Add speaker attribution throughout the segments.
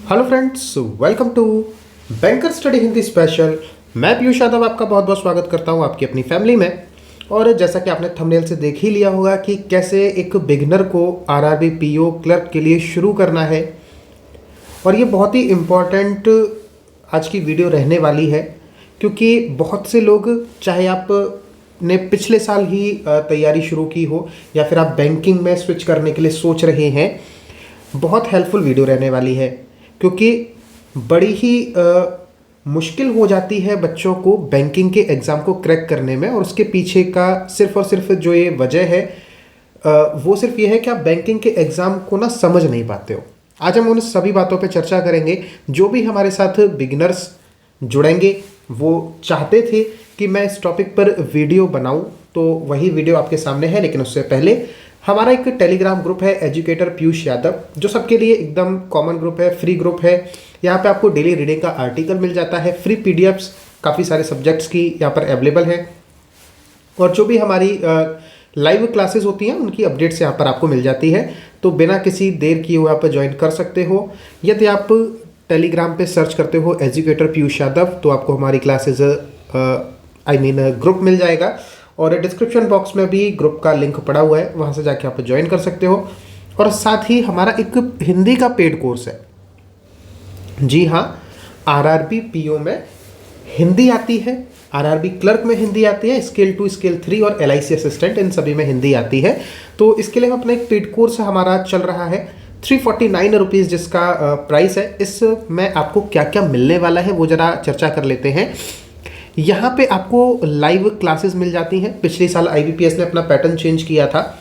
Speaker 1: Hello friends, welcome to banker study Hindi special. मैं पीयूष यादव आपका बहुत बहुत स्वागत करता हूं आपकी अपनी फैमिली में। और जैसा कि आपने थंबनेल से देख ही लिया होगा कि कैसे एक बिगनर को आरआरबी पीओ क्लर्क के लिए शुरू करना है। और ये बहुत ही इम्पॉर्टेंट आज की वीडियो रहने वाली है, क्योंकि बहुत से लोग, चाहे आप ने पिछले साल ही तैयारी शुरू की हो या फिर आप बैंकिंग में स्विच करने के लिए सोच रहे हैं, बहुत हेल्पफुल वीडियो रहने वाली है। क्योंकि बड़ी ही मुश्किल हो जाती है बच्चों को बैंकिंग के एग्ज़ाम को क्रैक करने में, और उसके पीछे का सिर्फ और सिर्फ जो ये वजह है वो सिर्फ ये है कि आप बैंकिंग के एग्ज़ाम को ना समझ नहीं पाते हो। आज हम उन सभी बातों पे चर्चा करेंगे। जो भी हमारे साथ बिगिनर्स जुड़ेंगे वो चाहते थे कि मैं इस टॉपिक पर वीडियो बनाऊं, तो वही वीडियो आपके सामने है। लेकिन उससे पहले हमारा एक टेलीग्राम ग्रुप है, एजुकेटर पीयूष यादव, जो सबके लिए एकदम कॉमन ग्रुप है, फ्री ग्रुप है। यहाँ पे आपको डेली रीडिंग का आर्टिकल मिल जाता है, फ्री पीडीएफ्स काफ़ी सारे सब्जेक्ट्स की यहाँ पर अवेलेबल है, और जो भी हमारी लाइव क्लासेस होती हैं उनकी अपडेट्स यहाँ पर आपको मिल जाती है। तो बिना किसी देर किए हुए आप ज्वाइन कर सकते हो। यदि आप टेलीग्राम पे सर्च करते हो एजुकेटर पीयूष यादव, तो आपको हमारी क्लासेस ग्रुप मिल जाएगा, और डिस्क्रिप्शन बॉक्स में भी ग्रुप का लिंक पड़ा हुआ है, वहाँ से जाके आप ज्वाइन कर सकते हो। और साथ ही हमारा एक हिंदी का पेड कोर्स है। जी हाँ, आरआरबी पीओ में हिंदी आती है, आरआरबी क्लर्क में हिंदी आती है, स्केल 2 स्केल 3 और एलआईसी असिस्टेंट, इन सभी में हिंदी आती है। तो इसके लिए हम अपना एक पेड कोर्स हमारा चल रहा है 349 रुपीज़ जिसका प्राइस है। इसमें आपको क्या क्या मिलने वाला है वो ज़रा चर्चा कर लेते हैं। यहाँ पे आपको लाइव क्लासेस मिल जाती हैं। पिछले साल आईबीपीएस ने अपना पैटर्न चेंज किया था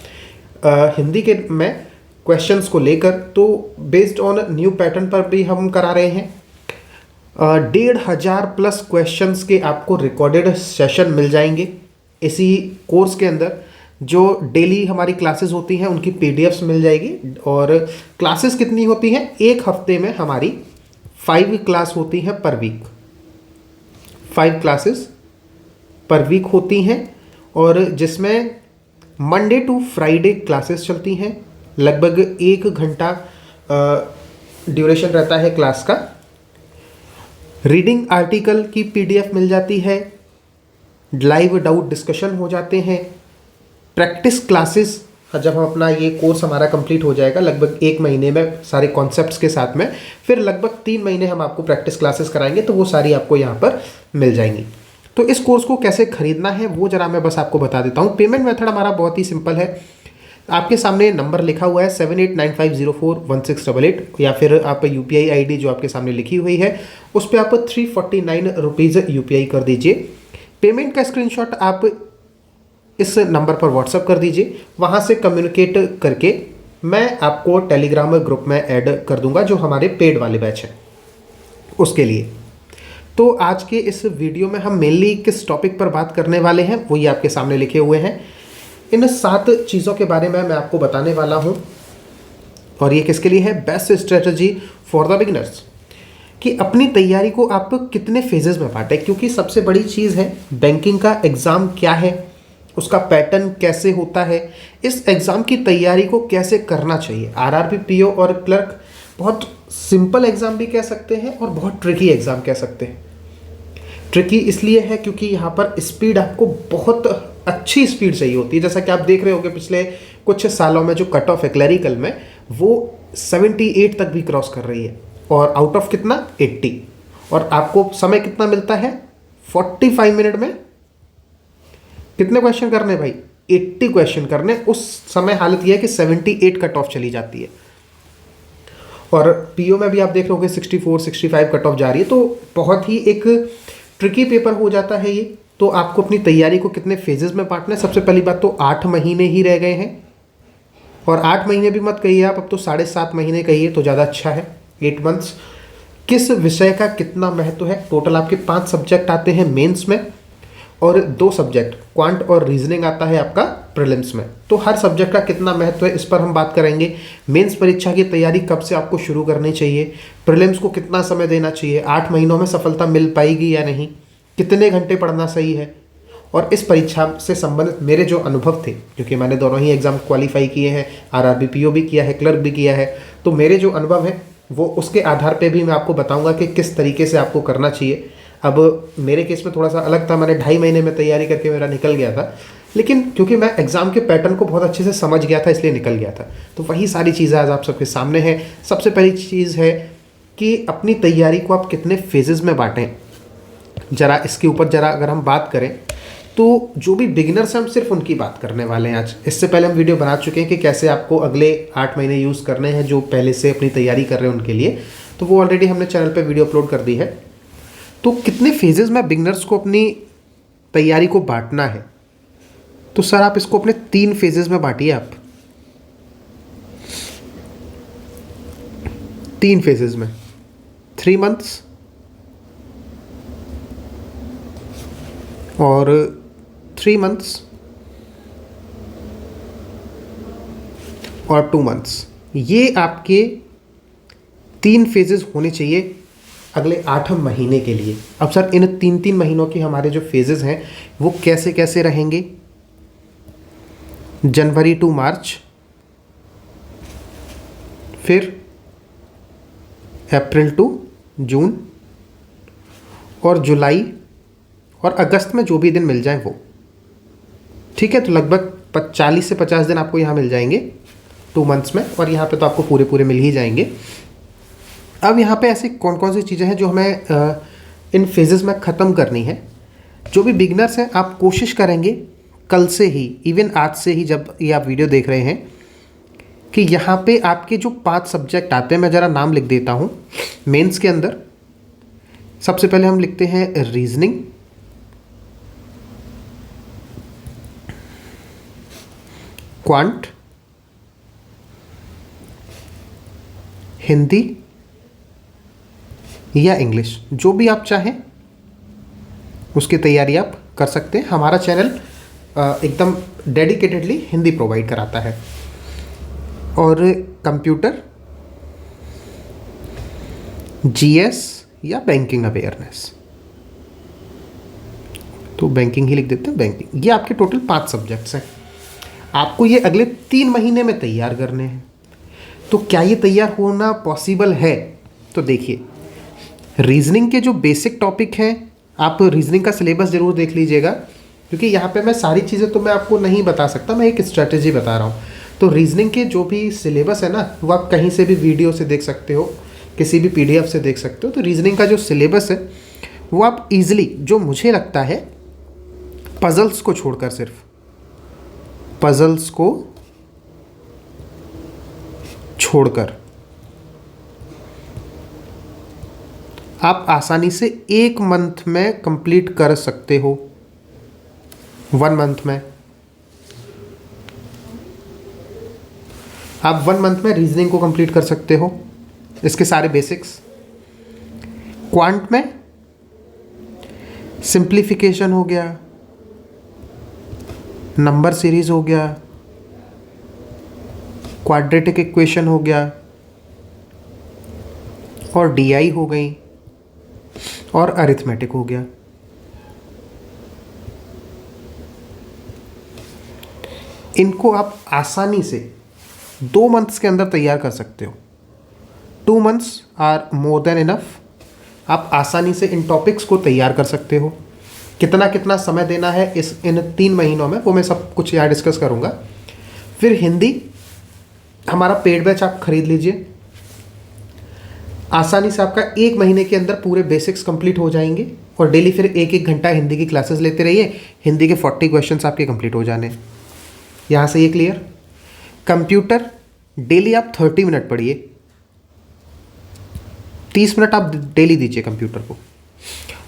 Speaker 1: हिंदी के में क्वेश्चंस को लेकर, तो बेस्ड ऑन न्यू पैटर्न पर भी हम करा रहे हैं। 1,500 प्लस क्वेश्चंस के आपको रिकॉर्डेड सेशन मिल जाएंगे इसी कोर्स के अंदर। जो डेली हमारी क्लासेस होती हैं उनकी पीडीएफ्स मिल जाएगी। और क्लासेस कितनी होती हैं, एक हफ्ते में हमारी 5 क्लास होती हैं पर वीक, 5 क्लासेस पर वीक होती हैं, और जिसमें मंडे टू फ्राइडे क्लासेस चलती हैं। लगभग 1 घंटा ड्यूरेशन रहता है क्लास का। रीडिंग आर्टिकल की पीडीएफ मिल जाती है, लाइव डाउट डिस्कशन हो जाते हैं, प्रैक्टिस क्लासेस। जब हम अपना ये कोर्स हमारा कंप्लीट हो जाएगा लगभग 1 महीने में सारे कॉन्सेप्ट्स के साथ में, फिर लगभग 3 महीने हम आपको प्रैक्टिस क्लासेस कराएंगे, तो वो सारी आपको यहाँ पर मिल जाएंगी। तो इस कोर्स को कैसे खरीदना है वो जरा मैं बस आपको बता देता हूँ। पेमेंट मेथड हमारा बहुत ही सिंपल है। आपके सामने नंबर लिखा हुआ है 7895041688, या फिर आप यूपीआई आईडी जो आपके सामने लिखी हुई है उस पर आप 349 रुपीज़ यूपीआई कर दीजिए। पेमेंट का स्क्रीनशॉट आप इस नंबर पर व्हाट्सअप कर दीजिए। वहाँ से कम्युनिकेट करके मैं आपको टेलीग्राम ग्रुप में ऐड कर दूंगा, जो हमारे पेड वाले बैच है उसके लिए। तो आज के इस वीडियो में हम मेनली किस टॉपिक पर बात करने वाले हैं वो ये आपके सामने लिखे हुए हैं। इन 7 चीज़ों के बारे में मैं आपको बताने वाला हूँ, और ये किसके लिए है, best strategy for the beginners, कि अपनी तैयारी को आप कितने फेजेस में बांटें। क्योंकि सबसे बड़ी चीज़ है बैंकिंग का एग्ज़ाम क्या है, उसका पैटर्न कैसे होता है, इस एग्ज़ाम की तैयारी को कैसे करना चाहिए। आरआरबी पीओ और क्लर्क बहुत सिंपल एग्ज़ाम भी कह सकते हैं और बहुत ट्रिकी एग्ज़ाम कह सकते हैं। ट्रिकी इसलिए है क्योंकि यहाँ पर स्पीड आपको बहुत अच्छी स्पीड चाहिए होती है। जैसा कि आप देख रहे होंगे पिछले कुछ सालों में जो कट ऑफ है क्लरिकल में, वो 78 तक भी क्रॉस कर रही है, और आउट ऑफ कितना 80। और आपको समय कितना मिलता है, 45 मिनट में कितने क्वेश्चन करने भाई, 80 क्वेश्चन करने। उस समय हालत यह है कि 78 कट ऑफ चली जाती है। और पीओ में भी आप देख रहे होंगे 64 65 कट ऑफ जा रही है। तो बहुत ही एक ट्रिकी पेपर हो जाता है ये। तो आपको अपनी तैयारी को कितने फेजेस में बांटना है। सबसे पहली बात तो 8 महीने ही रह गए हैं, और 8 महीने भी मत कहिए आप, अब तो 7.5 महीने कहिए तो ज़्यादा अच्छा है, 8 मंथ्स। किस विषय का कितना महत्व है, टोटल आपके 5 सब्जेक्ट आते हैं मेंस में, और 2 सब्जेक्ट क्वांट और रीजनिंग आता है आपका प्रीलिम्स में। तो हर सब्जेक्ट का कितना महत्व है इस पर हम बात करेंगे। मेंस परीक्षा की तैयारी कब से आपको शुरू करनी चाहिए, प्रीलिम्स को कितना समय देना चाहिए, 8 महीनों में सफलता मिल पाएगी या नहीं, कितने घंटे पढ़ना सही है, और इस परीक्षा से संबंधित मेरे जो अनुभव थे, क्योंकि मैंने दोनों ही एग्ज़ाम क्वालिफाई किए हैं, आरआरबी पीओ भी किया है, क्लर्क भी किया है, तो मेरे जो अनुभव है वो उसके आधार पे भी मैं आपको बताऊंगा कि किस तरीके से आपको करना चाहिए। अब मेरे केस में थोड़ा सा अलग था, मैंने 2.5 महीने में तैयारी करके मेरा निकल गया था, लेकिन क्योंकि मैं एग्ज़ाम के पैटर्न को बहुत अच्छे से समझ गया था इसलिए निकल गया था। तो वही सारी चीज़ें आज आप सबके सामने हैं। सबसे पहली चीज़ है कि अपनी तैयारी को आप कितने फेजेज़ में बांटें। ज़रा इसके ऊपर ज़रा अगर हम बात करें तो जो भी बिगिनर्स हैं हम सिर्फ उनकी बात करने वाले हैं आज। इससे पहले हम वीडियो बना चुके हैं कि कैसे आपको अगले 8 महीने यूज़ करने हैं जो पहले से अपनी तैयारी कर रहे हैं उनके लिए, तो वो ऑलरेडी हमने चैनल पे वीडियो अपलोड कर दी है। तो कितने फेजेज़ में बिगिनर्स को अपनी तैयारी को बांटना है, तो सर आप इसको अपने 3 फेजेज़ में बांटिए। आप 3 फेजेज़ में 3 मंथ्स और 3 मंथ्स और 2 मंथ्स, ये आपके 3 फेजेस होने चाहिए अगले 8 महीने के लिए। अब सर इन 3-3 महीनों के हमारे जो फेजेस हैं वो कैसे कैसे रहेंगे? जनवरी टू मार्च, फिर अप्रैल टू जून, और जुलाई और अगस्त में जो भी दिन मिल जाए वो। ठीक है, तो लगभग 40 से 50 दिन आपको यहाँ मिल जाएंगे 2 मंथ्स में, और यहाँ पे तो आपको पूरे पूरे मिल ही जाएंगे। अब यहाँ पे ऐसी कौन कौन सी चीज़ें हैं जो हमें इन फेजेस में ख़त्म करनी है। जो भी बिगनर्स हैं आप कोशिश करेंगे कल से ही, इवन आज से ही जब ये आप वीडियो देख रहे हैं, कि यहाँ पे आपके जो 5 सब्जेक्ट आते हैं, मैं ज़रा नाम लिख देता हूँ। मेंस के अंदर सबसे पहले हम लिखते हैं रीजनिंग, क्वांट, हिंदी या इंग्लिश, जो भी आप चाहें उसकी तैयारी आप कर सकते हैं। हमारा चैनल एकदम डेडिकेटेडली हिंदी प्रोवाइड कराता है। और कंप्यूटर, जीएस या बैंकिंग अवेयरनेस, तो बैंकिंग ही लिख देते हैं, बैंकिंग। ये आपके टोटल 5 सब्जेक्ट्स हैं। आपको ये अगले 3 महीने में तैयार करने हैं। तो क्या ये तैयार होना पॉसिबल है? तो देखिए, रीजनिंग के जो बेसिक टॉपिक हैं, आप रीजनिंग का सिलेबस ज़रूर देख लीजिएगा, क्योंकि यहाँ पे मैं सारी चीज़ें तो मैं आपको नहीं बता सकता, मैं एक स्ट्रैटेजी बता रहा हूँ। तो रीजनिंग के जो भी सिलेबस है ना, वो आप कहीं से भी वीडियो से देख सकते हो, किसी भी पीडीएफ से देख सकते हो। तो रीजनिंग का जो सिलेबस है वो आप इजीली, जो मुझे लगता है, पजल्स को छोड़कर, सिर्फ पजल्स को छोड़कर आप आसानी से 1 मंथ में कंप्लीट कर सकते हो। 1 मंथ में आप 1 मंथ में रीजनिंग को कंप्लीट कर सकते हो, इसके सारे बेसिक्स। क्वांट में सिंप्लीफिकेशन हो गया, नंबर सीरीज हो गया, क्वाड्रेटिक इक्वेशन हो गया, और डीआई हो गई, और अरिथमेटिक हो गया। इनको आप आसानी से 2 मंथ्स के अंदर तैयार कर सकते हो। 2 months are more than enough. आप आसानी से इन टॉपिक्स को तैयार कर सकते हो। कितना कितना समय देना है इन 3 महीनों में, वो मैं सब कुछ यहाँ डिस्कस करूँगा। फिर हिंदी, हमारा पेड बैच आप खरीद लीजिए। आसानी से आपका 1 महीने के अंदर पूरे बेसिक्स कंप्लीट हो जाएंगे, और डेली फिर 1-1 घंटा हिंदी की क्लासेस लेते रहिए। हिंदी के 40 क्वेश्चंस आपके कंप्लीट हो जाने। यहाँ से ये क्लियर। कंप्यूटर, डेली आप 30 मिनट पढ़िए, 30 मिनट आप डेली दीजिए कंप्यूटर को।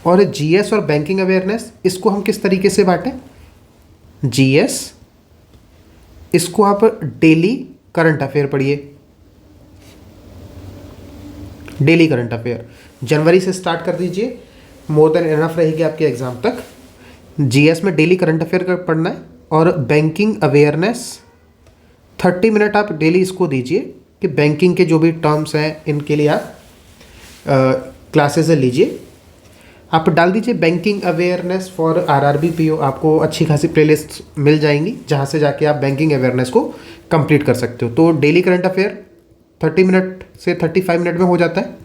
Speaker 1: और जीएस और बैंकिंग अवेयरनेस, इसको हम किस तरीके से बांटें? जीएस, इसको आप डेली करंट अफेयर पढ़िए, डेली करंट अफेयर जनवरी से स्टार्ट कर दीजिए, मोर देन इनफ रहेगी आपके एग्जाम तक। जीएस में डेली करंट अफेयर पढ़ना है। और बैंकिंग अवेयरनेस 30 मिनट आप डेली इसको दीजिए, कि बैंकिंग के जो भी टर्म्स हैं इनके लिए आप क्लासेस लीजिए। आप डाल दीजिए banking awareness for RRB PO, आपको अच्छी खासी प्लेलिस्ट मिल जाएंगी, जहाँ से जाके आप बैंकिंग अवेयरनेस को कंप्लीट कर सकते हो। तो डेली करंट अफेयर 30 मिनट से 35 मिनट में हो जाता है।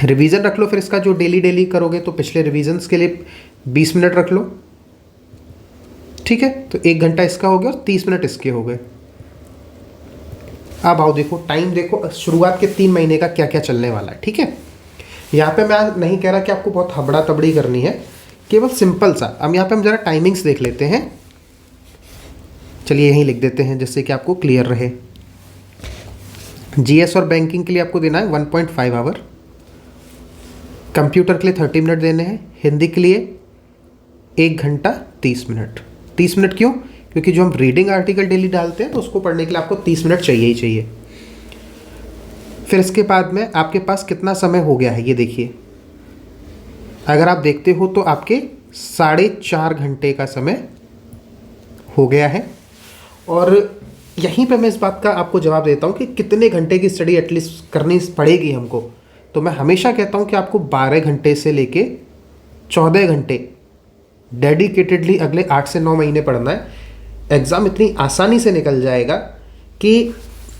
Speaker 1: रिवीजन रख लो फिर इसका, जो डेली डेली करोगे तो पिछले रिवीजन्स के लिए 20 मिनट रख लो, ठीक है। तो 1 घंटा इसका हो गया और 30 मिनट इसके हो गए। अब आओ देखो टाइम, देखो शुरुआत के 3 महीने का क्या क्या चलने वाला है, ठीक है। यहाँ पे मैं नहीं कह रहा कि आपको बहुत हबड़ा तबड़ी करनी है, केवल सिंपल सा। अब यहाँ पे हम जरा टाइमिंग्स देख लेते हैं। चलिए यहीं लिख देते हैं जिससे कि आपको क्लियर रहे। जीएस और बैंकिंग के लिए आपको देना है 1.5 आवर, कंप्यूटर के लिए 30 मिनट देने हैं, हिंदी के लिए 1 घंटा 30 मिनट। 30 मिनट क्यों? क्योंकि जो हम रीडिंग आर्टिकल डेली डालते हैं तो उसको पढ़ने के लिए आपको 30 मिनट चाहिए ही चाहिए। फिर इसके बाद में आपके पास कितना समय हो गया है ये देखिए। अगर आप देखते हो तो आपके 4.5 घंटे का समय हो गया है। और यहीं पे मैं इस बात का आपको जवाब देता हूँ कि कितने घंटे की स्टडी एटलीस्ट करनी पड़ेगी हमको। तो मैं हमेशा कहता हूँ कि आपको 12 घंटे से लेके 14 घंटे डेडिकेटेडली अगले 8 से 9 महीने पढ़ना है। एग्ज़ाम इतनी आसानी से निकल जाएगा कि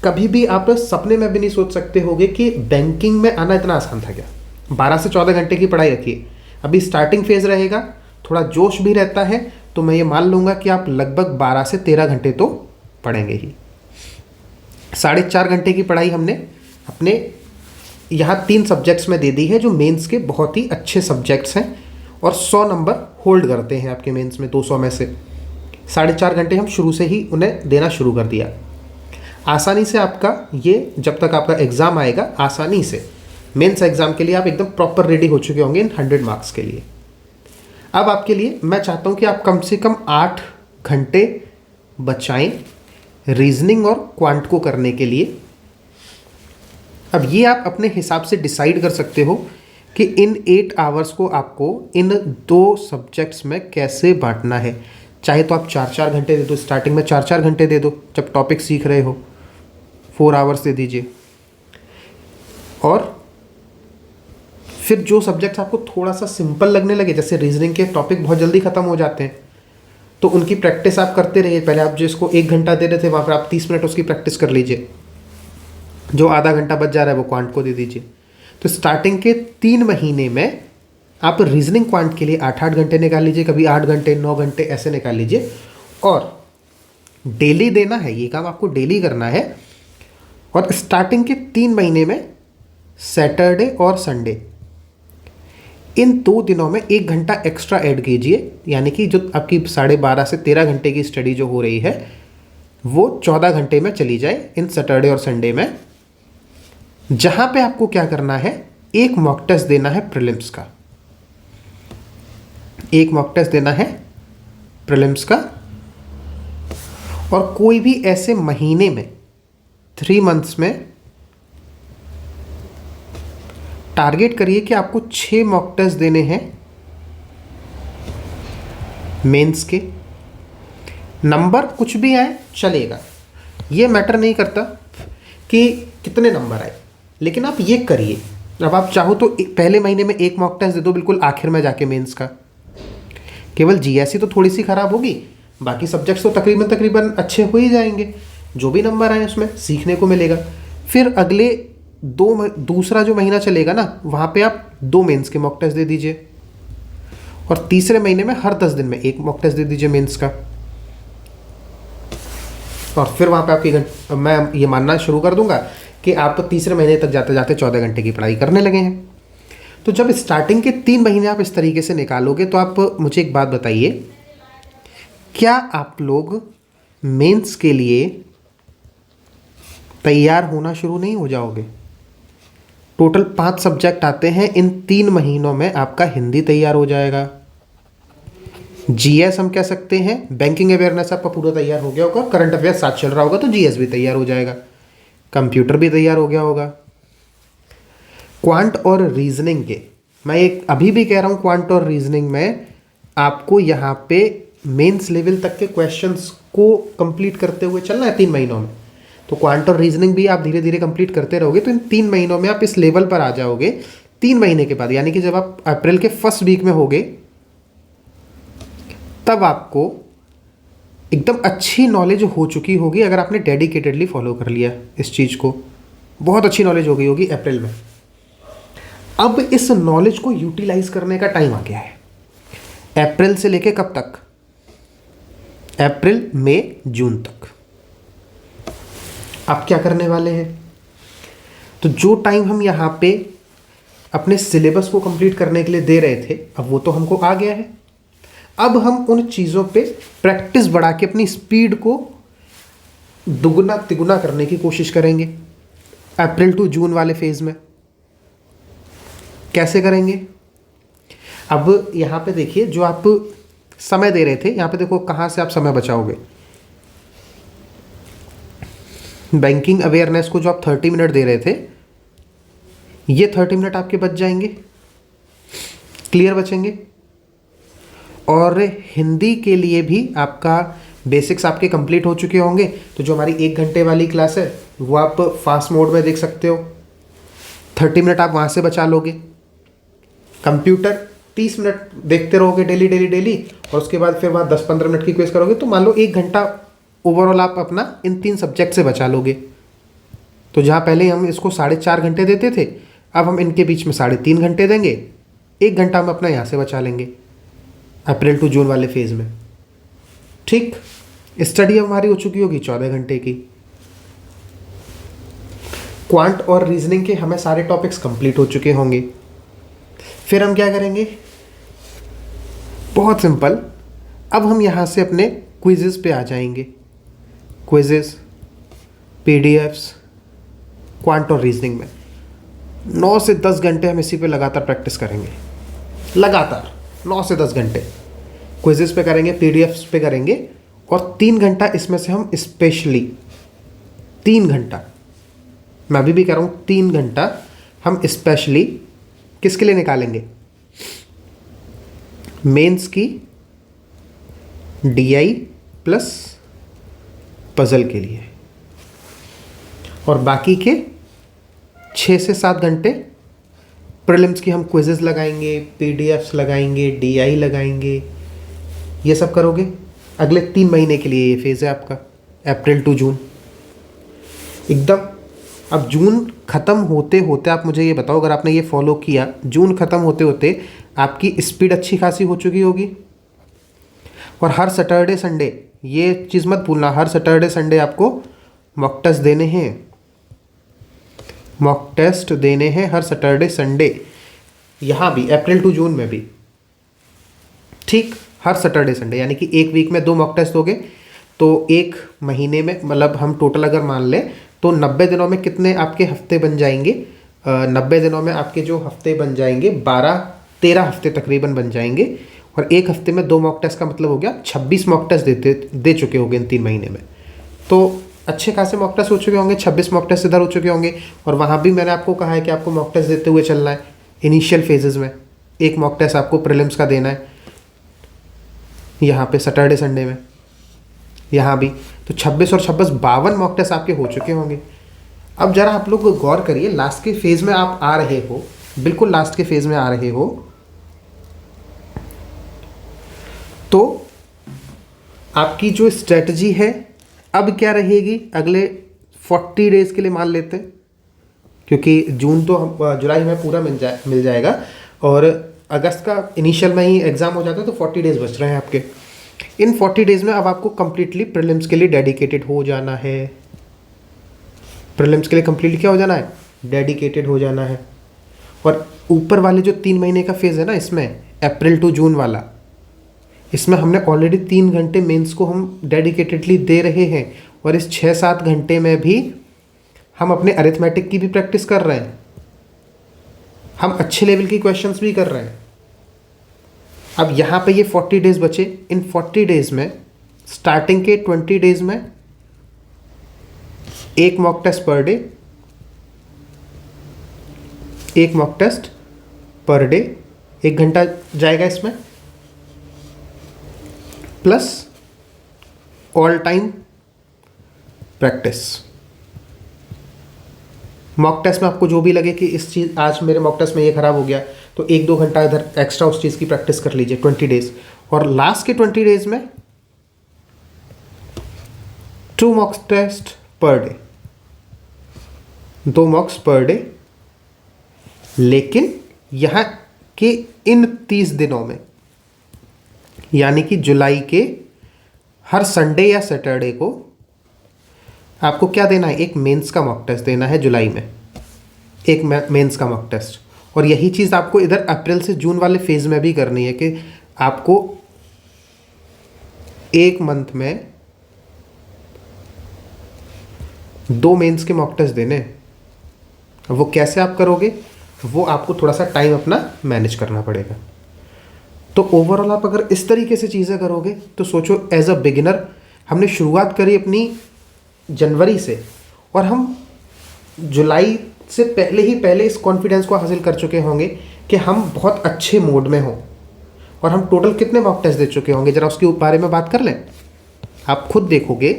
Speaker 1: कभी भी आप सपने में भी नहीं सोच सकते होगे कि बैंकिंग में आना इतना आसान था क्या। 12 से 14 घंटे की पढ़ाई रखिए। अभी स्टार्टिंग फेज़ रहेगा, थोड़ा जोश भी रहता है, तो मैं ये मान लूँगा कि आप लगभग 12 से 13 घंटे तो पढ़ेंगे ही। 4.5 घंटे की पढ़ाई हमने अपने यहाँ 3 सब्जेक्ट्स में दे दी है, जो मेंस के बहुत ही अच्छे सब्जेक्ट्स हैं और 100 नंबर होल्ड करते हैं आपके मेंस में 200 में से। 4.5 घंटे हम शुरू से ही उन्हें देना शुरू कर दिया। आसानी से आपका ये, जब तक आपका एग्ज़ाम आएगा, आसानी से मेंस एग्ज़ाम के लिए आप एकदम प्रॉपर रेडी हो चुके होंगे इन 100 मार्क्स के लिए। अब आपके लिए मैं चाहता हूँ कि आप कम से कम 8 घंटे बचाएं रीजनिंग और क्वांट को करने के लिए। अब ये आप अपने हिसाब से डिसाइड कर सकते हो कि इन 8 आवर्स को आपको इन 2 सब्जेक्ट्स में कैसे बांटना है। चाहे तो आप 4-4 घंटे दे दो, स्टार्टिंग में 4-4 घंटे दे दो जब टॉपिक सीख रहे हो, 4 आवर्स दे दीजिए। और फिर जो सब्जेक्ट्स आपको थोड़ा सा सिंपल लगने लगे, जैसे रीजनिंग के टॉपिक बहुत जल्दी ख़त्म हो जाते हैं, तो उनकी प्रैक्टिस आप करते रहिए। पहले आप जिसको 1 घंटा दे रहे थे वहाँ पर आप 30 मिनट उसकी प्रैक्टिस कर लीजिए। जो आधा घंटा बच जा रहा है वो क्वांट को दे दीजिए। तो स्टार्टिंग के 3 महीने में आप रीजनिंग क्वांट के लिए 8-8 घंटे निकाल लीजिए, कभी 8 घंटे 9 घंटे ऐसे निकाल लीजिए। और डेली देना है, ये काम आपको डेली करना है। और स्टार्टिंग के 3 महीने में सैटरडे और संडे, इन 2 दिनों में 1 घंटा एक्स्ट्रा ऐड कीजिए। यानी कि जो आपकी 12.5 से 13 घंटे की स्टडी जो हो रही है वो 14 घंटे में चली जाए इन सैटरडे और संडे में। जहाँ पे आपको क्या करना है, एक मॉक टेस्ट देना है प्रीलिम्स का, एक मॉक टेस्ट देना है प्रीलिम्स का। और कोई भी ऐसे महीने में 3 मंथ्स में टारगेट करिए कि आपको 6 मॉक टेस्ट देने हैं मेंस के। नंबर कुछ भी आए चलेगा, ये मैटर नहीं करता कि कितने नंबर आए, लेकिन आप ये करिए। अब आप चाहो तो पहले महीने में 1 मॉक टेस्ट दे दो बिल्कुल आखिर में जाके मेंस का। केवल जीएसई तो थोड़ी सी ख़राब होगी, बाकी सब्जेक्ट्स तो तकरीबन अच्छे हो ही जाएंगे। जो भी नंबर आए उसमें सीखने को मिलेगा। फिर अगले दूसरा जो महीना चलेगा ना, वहाँ पे आप 2 मेंस के मॉक टेस्ट दे दीजिए। और तीसरे महीने में हर 10 दिन में 1 मॉक टेस्ट दे दीजिए मेंस का। और फिर वहाँ पे आपकी मैं ये मानना शुरू कर दूंगा कि आप तो तीसरे महीने तक जाते जाते 14 घंटे की पढ़ाई करने लगे हैं। तो जब स्टार्टिंग के 3 महीने आप इस तरीके से निकालोगे तो आप मुझे एक बात बताइए, क्या आप लोग मेंस के लिए तैयार होना शुरू नहीं हो जाओगे? टोटल 5 सब्जेक्ट आते हैं, इन 3 महीनों में आपका हिंदी तैयार हो जाएगा। जीएस हम कह सकते हैं, बैंकिंग अवेयरनेस आपका पूरा तैयार हो गया होगा, करंट अफेयर साथ चल रहा होगा तो जीएस भी तैयार हो जाएगा, कंप्यूटर भी तैयार हो गया होगा। क्वांट और रीजनिंग के, मैं एक अभी भी कह रहा हूँ, क्वांट और रीजनिंग में आपको यहाँ पे मेंस लेवल तक के क्वेश्चंस को कंप्लीट करते हुए चलना है 3 महीनों में। तो क्वांट और रीजनिंग भी आप धीरे धीरे कंप्लीट करते रहोगे तो इन 3 महीनों में आप इस लेवल पर आ जाओगे। 3 महीने के बाद, यानी कि जब आप अप्रैल के फर्स्ट वीक में होगे, तब आपको एकदम अच्छी नॉलेज हो चुकी होगी अगर आपने डेडिकेटेडली फॉलो कर लिया इस चीज़ को। बहुत अच्छी नॉलेज हो गई होगी अप्रैल में। अब इस नॉलेज को यूटिलाइज करने का टाइम आ गया है। अप्रैल से लेके कब तक? अप्रैल, मई, जून तक आप क्या करने वाले हैं? तो जो टाइम हम यहाँ पे अपने सिलेबस को कंप्लीट करने के लिए दे रहे थे, अब वो तो हमको आ गया है। अब हम उन चीज़ों पे प्रैक्टिस बढ़ा के अपनी स्पीड को दुगना तिगुना करने की कोशिश करेंगे अप्रैल टू जून वाले फेज में। कैसे करेंगे? अब यहाँ पे देखिए, जो आप समय दे रहे थे, यहाँ पे देखो कहाँ से आप समय बचाओगे। बैंकिंग अवेयरनेस को जो आप 30 मिनट दे रहे थे, ये 30 मिनट आपके बच जाएंगे, क्लियर बचेंगे। और हिंदी के लिए भी आपका बेसिक्स आपके कंप्लीट हो चुके होंगे, तो जो हमारी 1 घंटे वाली क्लास है वो आप फास्ट मोड में देख सकते हो। 30 मिनट आप वहाँ से बचा लोगे। कंप्यूटर 30 मिनट देखते रहोगे डेली डेली डेली, और उसके बाद फिर वहाँ 10-15 मिनट की क्विज करोगे, तो मान लो 1 घंटा ओवरऑल आप अपना इन 3 सब्जेक्ट से बचा लोगे। तो जहाँ पहले हम इसको 4.5 घंटे देते थे, अब हम इनके बीच में 3.5 घंटे देंगे। 1 घंटा हम अपना यहाँ से बचा लेंगे अप्रैल टू जून वाले फेज में। ठीक, स्टडी हमारी हो चुकी होगी 14 घंटे की। क्वांट और रीजनिंग के हमें सारे टॉपिक्स कंप्लीट हो चुके होंगे। फिर हम क्या करेंगे? बहुत सिंपल, अब हम यहाँ से अपने क्विजेस पे आ जाएंगे। क्विजेस, पीडीएफ्स, क्वांट और रीजनिंग में 9 से 10 घंटे हम इसी पे लगातार प्रैक्टिस करेंगे। लगातार 9 से 10 घंटे क्विजेस पे करेंगे, पीडीएफ्स पे करेंगे, और 3 घंटा इसमें से हम स्पेशली 3 घंटा, मैं अभी भी कह रहा हूँ 3 घंटा हम स्पेशली किसके लिए निकालेंगे? मेंस की डीआई प्लस पजल के लिए। और बाकी के 6 से 7 घंटे प्रीलिम्स की हम क्विजेस लगाएंगे, पीडीएफ्स लगाएंगे, डीआई लगाएंगे, ये सब करोगे। अगले 3 महीने के लिए ये फेज़ है आपका, अप्रैल टू जून एकदम। अब जून ख़त्म होते होते आप मुझे ये बताओ, अगर आपने ये फॉलो किया, जून ख़त्म होते होते आपकी स्पीड अच्छी खासी हो चुकी होगी। और हर सैटरडे संडे, ये चीज़ मत भूलना, हर सैटरडे संडे आपको मॉक टेस्ट देने हैं। मॉक टेस्ट देने हैं हर सैटरडे संडे, यहाँ भी अप्रैल टू जून में भी। ठीक, हर सैटरडे संडे, यानी कि एक वीक में 2 मॉक टेस्ट दोगे, तो एक महीने में, मतलब हम टोटल अगर मान लें तो 90 दिनों में कितने आपके हफ्ते बन जाएंगे? 90 दिनों में आपके जो हफ्ते बन जाएंगे 12-13 हफ्ते तकरीबन बन जाएंगे। और एक हफ्ते में 2 मॉक टेस्ट का मतलब हो गया 26 मॉक टेस्ट दे चुके होंगे इन 3 महीने में। तो अच्छे खासे मॉक टेस्ट हो चुके होंगे, 26 मॉक टेस्ट इधर हो चुके होंगे। और वहाँ भी मैंने आपको कहा है कि आपको मॉक टेस्ट देते हुए चलना है इनिशियल फेजेस में। एक मॉक टेस्ट आपको प्रीलिम्स का देना है यहाँ पे सैटरडे संडे में, यहाँ भी। तो 26 और 26 52 मॉक टेस्ट आपके हो चुके होंगे। अब जरा आप लोग गौर करिए, लास्ट के फेज़ में आप आ रहे हो, बिल्कुल लास्ट के फेज़ में आ रहे हो, तो आपकी जो स्ट्रेटजी है अब क्या रहेगी अगले 40 डेज़ के लिए मान लेते हैं, क्योंकि जून तो जुलाई में पूरा मिल जाएगा, और अगस्त का इनिशियल में ही एग्ज़ाम हो जाता है, तो 40 डेज़ बच रहे हैं आपके। इन 40 डेज़ में अब आपको कंप्लीटली प्रीलिम्स के लिए डेडिकेटेड हो जाना है। प्रीलिम्स के लिए कंप्लीटली क्या हो जाना है? डेडिकेटेड हो जाना है। और ऊपर वाले जो 3 महीने का फेज़ है ना, इसमें अप्रैल टू जून वाला, इसमें हमने ऑलरेडी 3 घंटे मेंस को हम डेडिकेटेडली दे रहे हैं, और इस 6-7 घंटे में भी हम अपने अरिथमेटिक की भी प्रैक्टिस कर रहे हैं, हम अच्छे लेवल की क्वेश्चंस भी कर रहे हैं। अब यहाँ पे ये 40 डेज़ बचे, इन 40 डेज़ में स्टार्टिंग के 20 डेज़ में 1 mock test per day, 1 mock test per day, 1 घंटा जाएगा इसमें, plus all time practice. Mock test में आपको जो भी लगे कि इस चीज़, आज मेरे मॉक टेस्ट में ये ख़राब हो गया, तो 1-2 घंटा इधर एक्स्ट्रा उस चीज़ की प्रैक्टिस कर लीजिए 20 डेज़। और लास्ट के 20 डेज़ में 2 mock test per day, 2 mocks per day. लेकिन यहाँ के इन 30 दिनों में, यानी कि जुलाई के हर संडे या सैटरडे को आपको क्या देना है, एक मेंस का मॉक टेस्ट देना है जुलाई में, एक मेंस का मॉक टेस्ट। और यही चीज़ आपको इधर अप्रैल से जून वाले फेज़ में भी करनी है कि आपको एक मंथ में 2 मेंस के मॉक टेस्ट देने। वो कैसे आप करोगे, वो आपको थोड़ा सा टाइम अपना मैनेज करना पड़ेगा। तो ओवरऑल आप अगर इस तरीके से चीज़ें करोगे तो सोचो, एज अ बिगिनर हमने शुरुआत करी अपनी जनवरी से, और हम जुलाई से पहले इस कॉन्फिडेंस को हासिल कर चुके होंगे कि हम बहुत अच्छे मोड में हों। और हम टोटल कितने मॉक टेस्ट दे चुके होंगे, ज़रा उसके बारे में बात कर लें। आप खुद देखोगे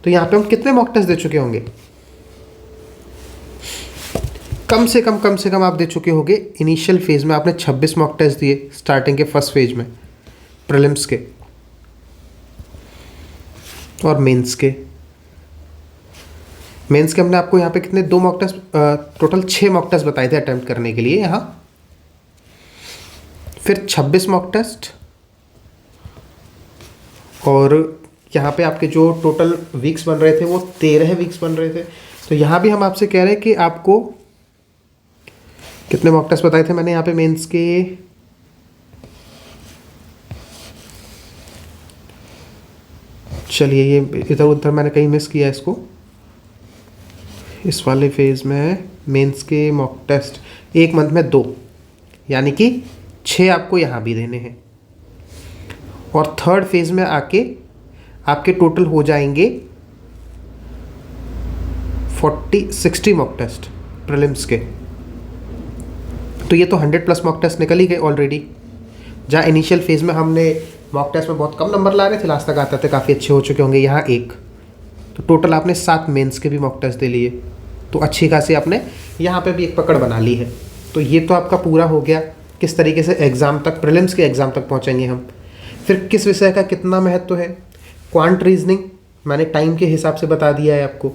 Speaker 1: तो यहाँ पे हम कितने मॉक टेस्ट दे चुके होंगे, कम से कम आप दे चुके होंगे। इनिशियल फेज़ में आपने 26 मॉक टेस्ट दिए, स्टार्टिंग के फर्स्ट फेज में प्रीलिम्स के और मेंस के। मेंस के हमने आपको यहाँ पे कितने 2 mock test, total 6 mock test बताए थे अटेम्प्ट करने के लिए यहाँ। फिर 26 मॉक टेस्ट, और यहाँ पे आपके जो टोटल वीक्स बन रहे थे वो 13 वीक्स बन रहे थे। तो यहाँ भी हम आपसे कह रहे हैं कि आपको कितने मॉक टेस्ट बताए थे मैंने यहाँ पे मेंस के, चलिए ये इधर उधर मैंने कहीं मिस किया इसको। इस वाले फेज़ में मेंस के मॉक टेस्ट एक मंथ में 2, यानी कि 6 आपको यहाँ भी देने हैं। और थर्ड फेज़ में आके आपके टोटल हो जाएंगे 60 मॉक टेस्ट प्रीलिम्स के। तो ये तो 100+ मॉक टेस्ट निकल ही गए ऑलरेडी। जहाँ इनिशियल फेज़ में हमने मॉक टेस्ट में बहुत कम नंबर ला रहे थे, लास्ट तक आते थे काफ़ी अच्छे हो चुके होंगे, यहाँ 1। तो टोटल आपने 7 मेंस के भी मॉक टेस्ट दे लिए, तो अच्छी खासी आपने यहाँ पे भी एक पकड़ बना ली है। तो ये तो आपका पूरा हो गया किस तरीके से एग्ज़ाम तक, प्रीलिम्स के एग्ज़ाम तक पहुँचेंगे हम। फिर किस विषय का कितना महत्व है, क्वांट रीजनिंग मैंने टाइम के हिसाब से बता दिया है आपको।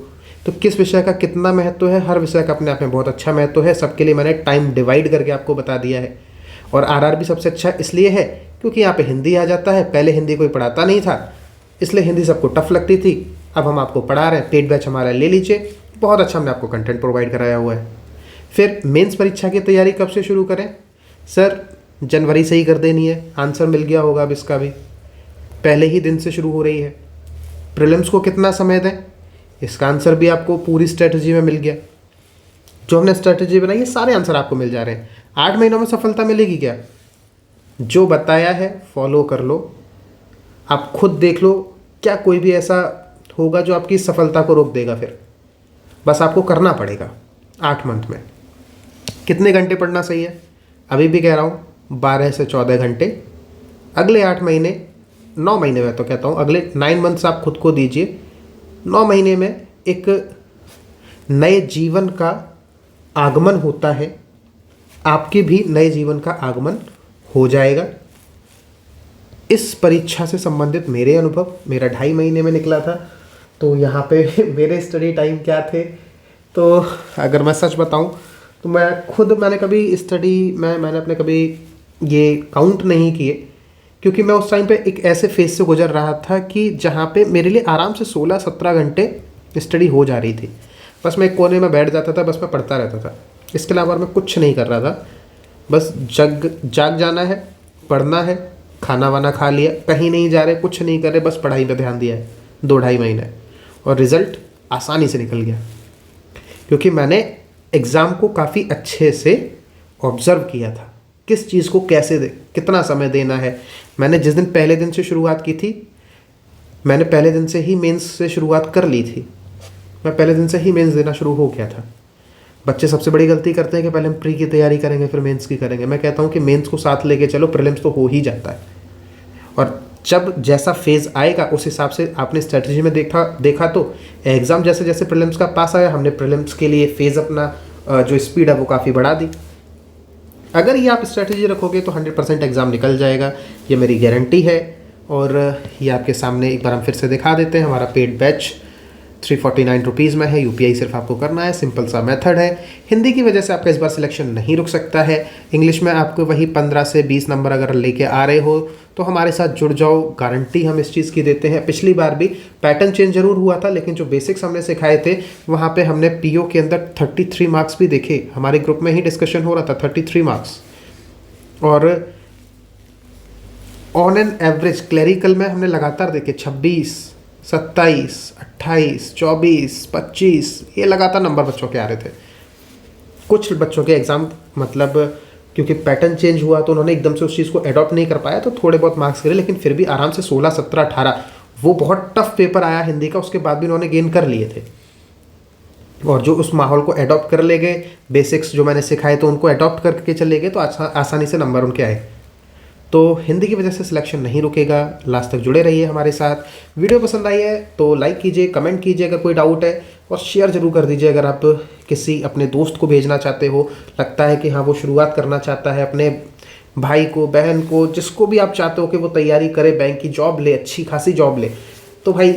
Speaker 1: तो किस विषय का कितना महत्व है, हर विषय का अपने आप में बहुत अच्छा महत्व है, सबके लिए मैंने टाइम डिवाइड करके आपको बता दिया है। और आरआर भी सबसे अच्छा इसलिए है क्योंकि यहाँ पे हिंदी आ जाता है। पहले हिंदी कोई पढ़ाता नहीं था, इसलिए हिंदी सबको टफ लगती थी। अब हम आपको पढ़ा रहे हैं, पेड बैच हमारा ले लीजिए, बहुत अच्छा हमने आपको कंटेंट प्रोवाइड कराया हुआ है। फिर मेंस परीक्षा की तैयारी कब से शुरू करें सर, जनवरी से ही कर देनी है, आंसर मिल गया होगा अब इसका भी, पहले ही दिन से शुरू हो रही है। प्रीलिम्स को कितना समय दें, इसका आंसर भी आपको पूरी स्ट्रेटजी में मिल गया। जो हमने स्ट्रेटजी बनाई है सारे आंसर आपको मिल जा रहे हैं। 8 महीनों में सफलता मिलेगी क्या, जो बताया है फॉलो कर लो। आप खुद देख लो क्या कोई भी ऐसा होगा जो आपकी सफलता को रोक देगा। फिर बस आपको करना पड़ेगा। 8 मंथ में कितने घंटे पढ़ना सही है, अभी भी कह रहा हूँ 12 से 14 घंटे। अगले 8 महीने, 9 महीने में तो कहता हूँ, अगले 9 मंथ्स आप खुद को दीजिए। 9 महीने में एक नए जीवन का आगमन होता है, आपके भी नए जीवन का आगमन हो जाएगा। इस परीक्षा से संबंधित मेरे अनुभव, मेरा 2.5 महीने में निकला था। तो यहाँ पे मेरे स्टडी टाइम क्या थे, तो अगर मैं सच बताऊँ तो मैंने कभी स्टडी मैंने अपने कभी ये काउंट नहीं किए, क्योंकि मैं उस टाइम पे एक ऐसे फेज से गुजर रहा था कि जहाँ पे मेरे लिए आराम से 16-17 घंटे स्टडी हो जा रही थी। बस मैं एक कोने में बैठ जाता था, बस मैं पढ़ता रहता था, इसके अलावा मैं कुछ नहीं कर रहा था। बस जाग जाना है, पढ़ना है, खाना वाना खा लिया, कहीं नहीं जा रहे, कुछ नहीं कर रहे, बस पढ़ाई पे ध्यान दिया है 2-2.5 महीने। और रिज़ल्ट आसानी से निकल गया, क्योंकि मैंने एग्ज़ाम को काफ़ी अच्छे से ऑब्ज़र्व किया था, किस चीज़ को कैसे कितना समय देना है। मैंने जिस दिन पहले दिन से शुरुआत की थी, मैंने पहले दिन से ही मेंस से शुरुआत कर ली थी। मैं पहले दिन से ही मेंस देना शुरू हो गया था। बच्चे सबसे बड़ी गलती करते हैं कि पहले हम प्री की तैयारी करेंगे फिर मेंस की करेंगे। मैं कहता हूँ कि मेंस को साथ लेके चलो, प्रीलिम्स तो हो ही जाता है। और जब जैसा फेज़ आएगा उस हिसाब से आपने स्ट्रेटजी में देखा तो एग्ज़ाम जैसे जैसे प्रीलिम्स का पास आया, हमने प्रीलिम्स के लिए फेज़ अपना जो स्पीड है वो काफ़ी बढ़ा दी। अगर ये आप स्ट्रेटजी रखोगे तो 100% एग्ज़ाम निकल जाएगा, ये मेरी गारंटी है। और ये आपके सामने एक बार हम फिर से दिखा देते हैं हमारा पेड बैच ₹349 में है। यूपीआई सिर्फ आपको करना है, सिंपल सा मेथड है। हिंदी की वजह से आपका इस बार सिलेक्शन नहीं रुक सकता है। इंग्लिश में आपको वही 15 से 20 नंबर अगर लेके आ रहे हो तो हमारे साथ जुड़ जाओ, गारंटी हम इस चीज़ की देते हैं। पिछली बार भी पैटर्न चेंज जरूर हुआ था, लेकिन जो बेसिक्स हमने सिखाए थे वहाँ पे हमने पीओ के अंदर 33 मार्क्स भी देखे। हमारे ग्रुप में ही डिस्कशन हो रहा था, 33 मार्क्स। और ऑन एन एवरेज क्लरिकल में हमने लगातार देखे 26, 27, 28, 24, 25, ये लगातार नंबर बच्चों के आ रहे थे। कुछ बच्चों के एग्ज़ाम मतलब क्योंकि पैटर्न चेंज हुआ तो उन्होंने एकदम से उस चीज़ को अडॉप्ट नहीं कर पाया, तो थोड़े बहुत मार्क्स गिरे, लेकिन फिर भी आराम से 16, 17, 18 वो बहुत टफ पेपर आया हिंदी का, उसके बाद भी उन्होंने गेन कर लिए थे। और जो उस माहौल को अडॉप्ट कर ले गए, बेसिक्स जो मैंने सिखाए तो उनको अडॉप्ट करके चले गए, तो आसानी से नंबर उनके आए। तो हिंदी की वजह से सिलेक्शन नहीं रुकेगा। लास्ट तक जुड़े रहिए हमारे साथ। वीडियो पसंद आई है तो लाइक कीजिए, कमेंट कीजिए अगर कोई डाउट है, और शेयर जरूर कर दीजिए अगर आप किसी अपने दोस्त को भेजना चाहते हो, लगता है कि हाँ वो शुरुआत करना चाहता है, अपने भाई को, बहन को, जिसको भी आप चाहते हो कि वो तैयारी करे, बैंक की जॉब ले, अच्छी खासी जॉब ले, तो भाई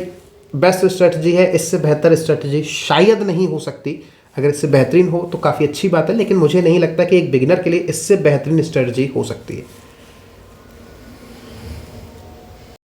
Speaker 1: बेस्ट स्ट्रेटजी है। इससे बेहतर स्ट्रेटजी शायद नहीं हो सकती। अगर इससे बेहतरीन हो तो काफ़ी अच्छी बात है, लेकिन मुझे नहीं लगता कि एक बिगिनर के लिए इससे बेहतरीन स्ट्रेटजी हो सकती है।